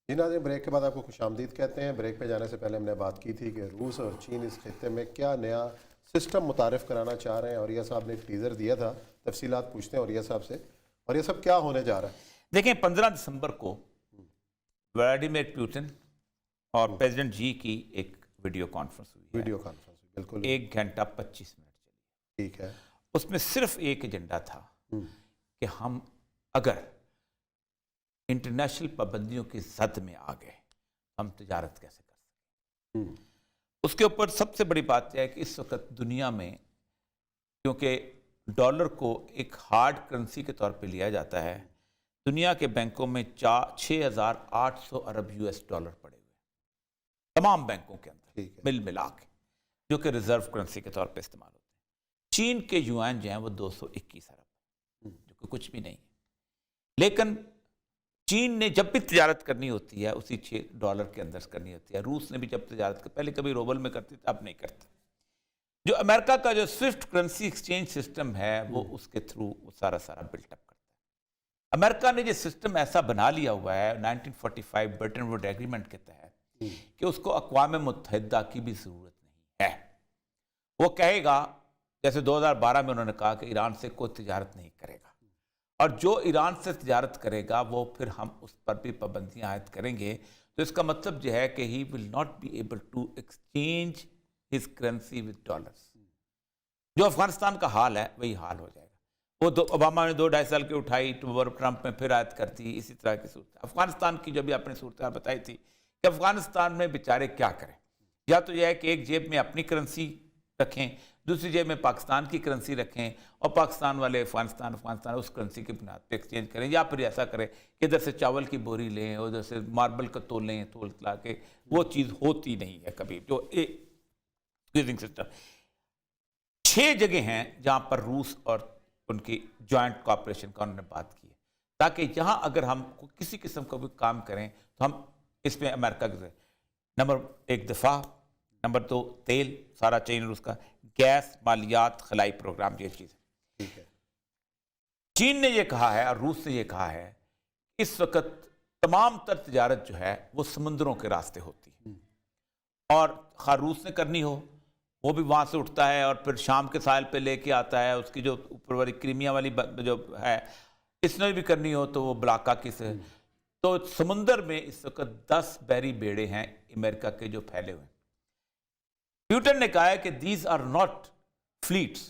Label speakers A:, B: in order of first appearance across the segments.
A: جی ناظرین، بریک کے بعد آپ کو خوش آمدید کہتے ہیں۔ بریک پہ جانے سے پہلے ہم نے بات کی تھی کہ روس اور چین اس خطے میں کیا نیا سسٹم متعارف کرانا چاہ رہے ہیں۔ اوریہ صاحب نے ایک ٹیزر دیا تھا، تفصیلات پوچھتے ہیں اوریہ صاحب سے۔ اوریہ صاحب، کیا ہونے جا رہا ہے؟
B: دیکھیں 15 دسمبر کو ولاڈیمیر پوٹن اور پریزیڈنٹ جی کی ایک ویڈیو کانفرنس ہوئی ہے۔
A: ویڈیو کانفرنس بالکل
B: 1 گھنٹہ 25 منٹ چلی۔
A: ٹھیک ہے۔
B: اس میں صرف ایک ایجنڈا تھا کہ ہم اگر انٹرنیشنل پابندیوں کی زد میں آ گئے ہم تجارت کیسے کر سکیں۔ اس کے اوپر سب سے بڑی بات یہ ہے کہ اس وقت دنیا میں کیونکہ ڈالر کو ایک ہارڈ کرنسی کے طور پہ لیا جاتا ہے، دنیا کے بینکوں میں 6,800 ارب US ڈالر پڑے ہوئے تمام بینکوں کے اندر مل ملا کے، جو کہ ریزرو کرنسی کے طور پہ استعمال ہوتے ہیں۔ چین کے یوان جو ہیں وہ 221 ارب، جو کہ کچھ بھی نہیں ہے۔ لیکن چین نے جب بھی تجارت کرنی ہوتی ہے اسی $6 کے اندر کرنی ہوتی ہے۔ روس نے بھی جب تجارت پہلے کبھی روبل میں کرتی تھی، اب نہیں کرتی۔ جو امریکہ کا جو سوئفٹ کرنسی ایکسچینج سسٹم ہے وہ اس کے تھرو وہ سارا بلٹ اپ کرتا ہے۔ امریکہ نے یہ سسٹم ایسا بنا لیا ہوا ہے 1945 برٹن ووڈ ایگریمنٹ کے تحت کہ اس کو اقوام متحدہ کی بھی ضرورت نہیں ہے۔ وہ کہے گا، جیسے 2012 میں انہوں نے کہا کہ ایران سے کوئی تجارت نہیں کرے گا، اور جو ایران سے تجارت کرے گا وہ پھر ہم اس پر بھی پابندیاں عائد کریں گے۔ تو اس کا مطلب یہ ہے کہ he will not be able to exchange his currency with dollars۔ جو افغانستان کا حال ہے وہی حال ہو جائے گا۔ وہ اوباما نے 2-2.5 سال کی اٹھائی، ٹرمپ میں پھر عائد کرتی، اسی طرح کی صورت۔ افغانستان کی جو بھی اپنی صورتحال بتائی تھی کہ افغانستان میں بیچارے کیا کریں، یا تو یہ ہے کہ ایک جیب میں اپنی کرنسی رکھیں، دوسری جیب میں پاکستان کی کرنسی رکھیں، اور پاکستان والے افغانستان اس کرنسی کی بنیاد پہ ایکسچینج کریں، یا پھر ایسا کریں کہ ادھر سے چاول کی بوری لیں، ادھر سے ماربل کا تول لیں، تول لا کے۔ وہ چیز ہوتی نہیں ہے کبھی۔ جو سسٹم 6 جگہ ہیں جہاں پر روس اور ان کی جوائنٹ کوآپریشن کا انہوں نے بات کی ہے، تاکہ یہاں اگر ہم کسی قسم کا کوئی کام کریں تو ہم اس میں امریکہ کے نمبر 1 دفاع، نمبر 2 تیل، سارا چین روس کا، گیس، مالیات، خلائی پروگرام، یہ چیز ہے۔ چین نے یہ کہا ہے اور روس نے یہ کہا ہے اس وقت تمام تر تجارت جو ہے وہ سمندروں کے راستے ہوتی ہے، اور خواہ روس نے کرنی ہو وہ بھی وہاں سے اٹھتا ہے اور پھر شام کے ساحل پہ لے کے آتا ہے، اس کی جو اوپر والی کرائمیا والی جو ہے اس نے بھی کرنی ہو تو وہ بلاکا کی سے۔ تو سمندر میں اس وقت 10 بحری بیڑے ہیں امریکہ کے جو پھیلے ہوئے ہیں۔ پیوٹن نے کہا ہے کہ these are not fleets,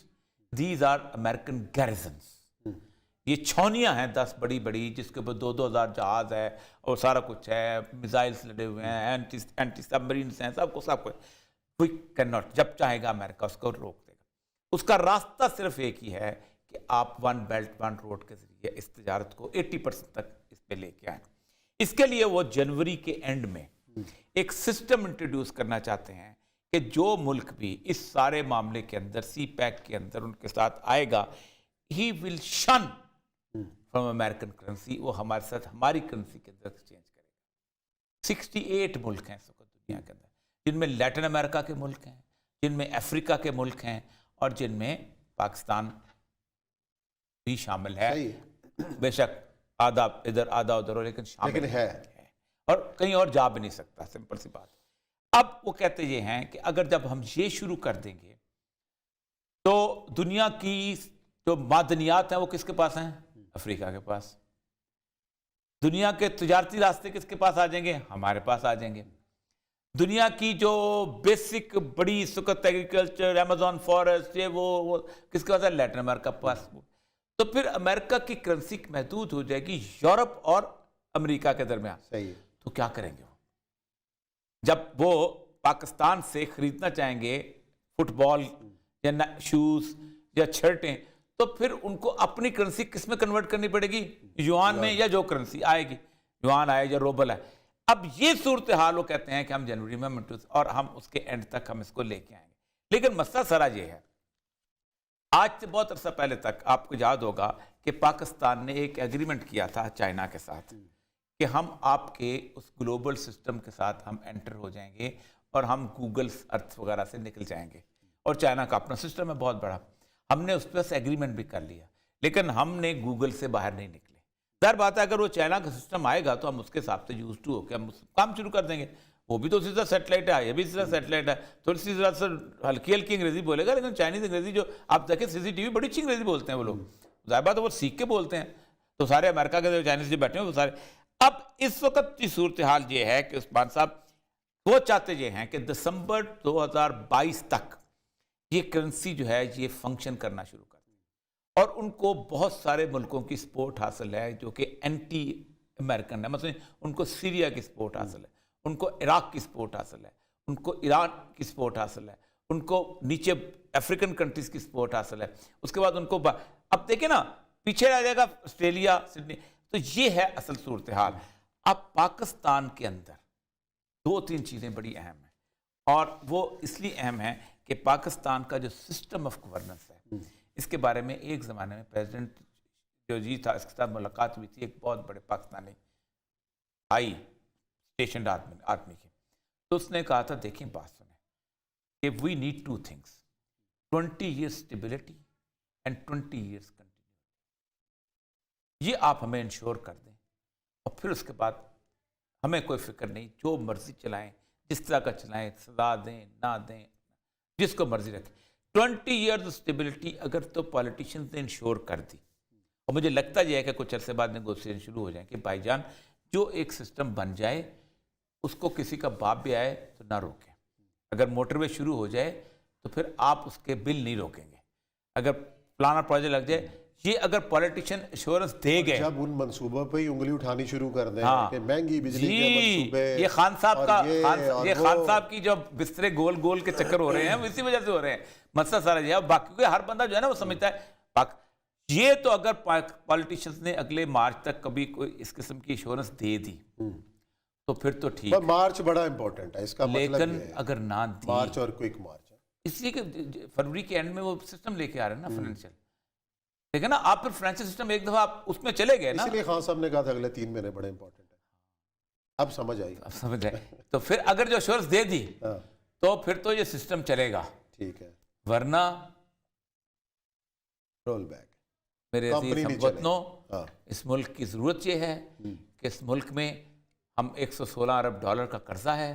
B: these are American garrisons۔ یہ چھاؤنیاں ہیں 10 بڑی بڑی، جس کے اوپر 2-2 ہزار جہاز ہے اور سارا کچھ ہے، میزائلز لڑے ہوئے ہیں، اینٹی سب مرینز ہیں، سب کچھ۔ We cannot، جب چاہے گا امریکہ اس کو روک دے گا۔ اس کا راستہ صرف ایک ہی ہے کہ آپ ون بیلٹ ون روڈ کے ذریعے اس تجارت کو 80% تک اس پہ لے کے آئیں۔ اس کے لیے وہ جنوری کے اینڈ میں ایک سسٹم انٹروڈیوس کرنا چاہتے ہیں کہ جو ملک بھی اس سارے معاملے کے اندر سی پیک کے اندر ان کے ساتھ آئے گا، he will shun from American currency، وہ ہمارے ساتھ ہماری کرنسی کے اندر ایکسچینج کرے گا۔ 68 ملک ہیں اس وقت دنیا کے اندر، جن میں لیٹن امریکہ کے ملک ہیں، جن میں افریقہ کے ملک ہیں، اور جن میں پاکستان بھی شامل ہے۔ بے شک آدھا ادھر آدھا ادھر ہو، لیکن شامل ہے، اور کہیں اور جا بھی نہیں سکتا، سمپل سی بات۔ اب وہ کہتے یہ ہیں کہ اگر جب ہم یہ شروع کر دیں گے تو دنیا کی جو معدنیات ہیں وہ کس کے پاس ہیں؟ افریقہ کے پاس۔ دنیا کے تجارتی راستے کس کے پاس آ جائیں گے؟ ہمارے پاس آ جائیں گے۔ دنیا کی جو بیسک بڑی سکت ایگریکلچر، ایمیزون فارسٹ، یہ وہ کس کے پاس ہے؟ لیٹن امریکہ پاس۔ تو پھر امریکہ کی کرنسی محدود ہو جائے گی یورپ اور امریکہ کے درمیان۔ تو کیا کریں گے وہ؟ جب وہ پاکستان سے خریدنا چاہیں گے فٹ بال یا شوز یا شرٹیں، تو پھر ان کو اپنی کرنسی کس میں کنورٹ کرنی پڑے گی؟ یوان میں، یا جو کرنسی آئے گی، یوان آئے یا روبل آئے۔ اب یہ صورتحال وہ کہتے ہیں کہ ہم جنوری میں اور ہم اس کے اینڈ تک ہم اس کو لے کے آئیں گے۔ لیکن مسئلہ سارا یہ ہے، آج سے بہت عرصہ پہلے تک آپ کو یاد ہوگا کہ پاکستان نے ایک ایگریمنٹ کیا تھا چائنا کے ساتھ کہ ہم آپ کے اس گلوبل سسٹم کے ساتھ ہم انٹر ہو جائیں گے اور ہم گوگل ارتھ وغیرہ سے نکل جائیں گے، اور چائنا کا اپنا سسٹم ہے بہت بڑا۔ ہم نے اس پہ ایگریمنٹ بھی کر لیا، لیکن ہم نے گوگل سے باہر نہیں نکلے۔ ظاہر بات ہے اگر وہ چائنا کا سسٹم آئے گا تو ہم اس کے حساب سے یوز ٹو ہو کے ہم کام شروع کر دیں گے. وہ بھی تو اسی طرح سیٹلائٹ ہے, یہ بھی اسی طرح سیٹلائٹ ہے, تھوڑی سی ذرا سا ہلکی ہلکی انگریزی بولے گا, لیکن چائنیز انگریزی جو آپ دیکھیں CCTV بڑی اچھی انگریزی بولتے ہیں وہ لوگ, ظاہر بات ہے وہ سیکھ کے بولتے ہیں. تو سارے امریکہ کے جو چائنیز جو بیٹھے ہیں وہ سارے. اب اس وقت کی صورتحال یہ ہے کہ عثمان صاحب وہ چاہتے یہ ہیں کہ دسمبر 2022 تک یہ کرنسی جو ہے یہ فنکشن کرنا شروع کر دے, اور ان کو بہت سارے ملکوں کی سپورٹ حاصل ہے جو کہ اینٹی امریکن ہے. مثلا ان کو سیریا کی سپورٹ حاصل ہے, ان کو عراق کی سپورٹ حاصل ہے, ان کو ایران کی سپورٹ حاصل ہے, ان کو نیچے افریقن کنٹریز کی سپورٹ حاصل ہے. اس کے بعد ان کو اب دیکھیں نا پیچھے رہ جائے گا آسٹریلیا, سڈنی. تو یہ ہے اصل صورتحال. اب پاکستان کے اندر 2-3 چیزیں بڑی اہم ہیں, اور وہ اس لیے اہم ہیں کہ پاکستان کا جو سسٹم آف گورننس ہے اس کے بارے میں ایک زمانے میں پریزیڈنٹ جو جی تھا اس کے ساتھ ملاقات ہوئی تھی ایک بہت بڑے پاکستانی ہائی اسٹیشنڈ آدمی کی, تو اس نے کہا تھا دیکھیں بات سنیں کہ we need 2 things, 20 years stability and 20 years continuity. یہ آپ ہمیں انشور کر دیں, اور پھر اس کے بعد ہمیں کوئی فکر نہیں, جو مرضی چلائیں, جس طرح کا چلائیں, سزا دیں نہ دیں, جس کو مرضی رکھیں. 20 years اسٹیبلٹی اگر تو پالیٹیشنز نے انشور کر دی, اور مجھے لگتا یہ ہے کہ کچھ عرصے بعد نیگوشیشن شروع ہو جائیں کہ بھائی جان جو ایک سسٹم بن جائے اس کو کسی کا باپ بھی آئے تو نہ روکیں. اگر موٹر وے شروع ہو جائے تو پھر آپ اس کے بل نہیں روکیں گے. اگر پلانا پروجیکٹ لگ جائے, یہ اگر پالیٹیشین ایشورنس دے گئے,
A: جب ان منصوبوں پہ ہی انگلی اٹھانی شروع کر دیں کہ مہنگی بجلی کے منصوبے,
B: یہ خان صاحب کا یہ خان صاحب کی جو بسترے گول گول کے چکر ہو رہے ہیں وہ اسی وجہ سے ہو رہے ہیں. مسئلہ سارا یہ ہے, باقی کوئی ہر بندہ جو ہے نا وہ سمجھتا ہے یہ تو اگر پالیٹیشنز نے اگلے مارچ تک کبھی کوئی اس قسم کی ایشورنس دے دی تو پھر تو ٹھیک ہے.
A: مارچ بڑا امپورٹنٹ ہے اس کا مطلب,
B: لیکن اگر نہ دی,
A: مارچ اور کوئک مارچ,
B: اس لیے کہ فروری کے اینڈ میں وہ سسٹم لے کے آ رہے ہیں نا فائنینشیل, دیکھیں نا آپ پھر فائنینشیل سسٹم ایک دفعہ آپ اس میں چلے گئے نا,
A: اس لیے خان صاحب نے کہا تھا اگلے 3 مہینے بڑے امپورٹنٹ ہیں. اب سمجھ آئی,
B: اب سمجھ آئے. تو پھر اگر جو ایشورنس دے دی تو پھر تو یہ سسٹم چلے گا,
A: ٹھیک ہے,
B: ورنہ
A: رول بیک.
B: میرے عزیز ہم وطنوں, اس ملک کی ضرورت یہ ہے کہ اس ملک میں ہم $116 ارب کا قرضہ ہے,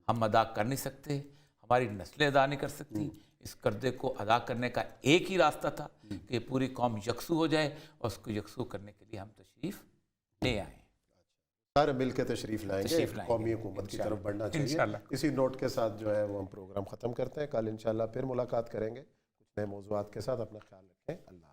B: ہم ادا کر نہیں سکتے, ہماری نسلیں ادا نہیں کر سکتی. اس قرضے کو ادا کرنے کا ایک ہی راستہ تھا کہ پوری قوم یکسو ہو جائے, اور اس کو یکسو کرنے کے لیے ہم تشریف لے آئیں.
A: سارے مل کے تشریف لائیں گے, قومی حکومت کی طرف بڑھنا چاہیے. اسی نوٹ کے ساتھ جو ہے وہ ہم پروگرام ختم کرتے ہیں. کل انشاءاللہ پھر ملاقات کریں گے کچھ نئے موضوعات کے ساتھ. اپنا خیال رکھیں. اللہ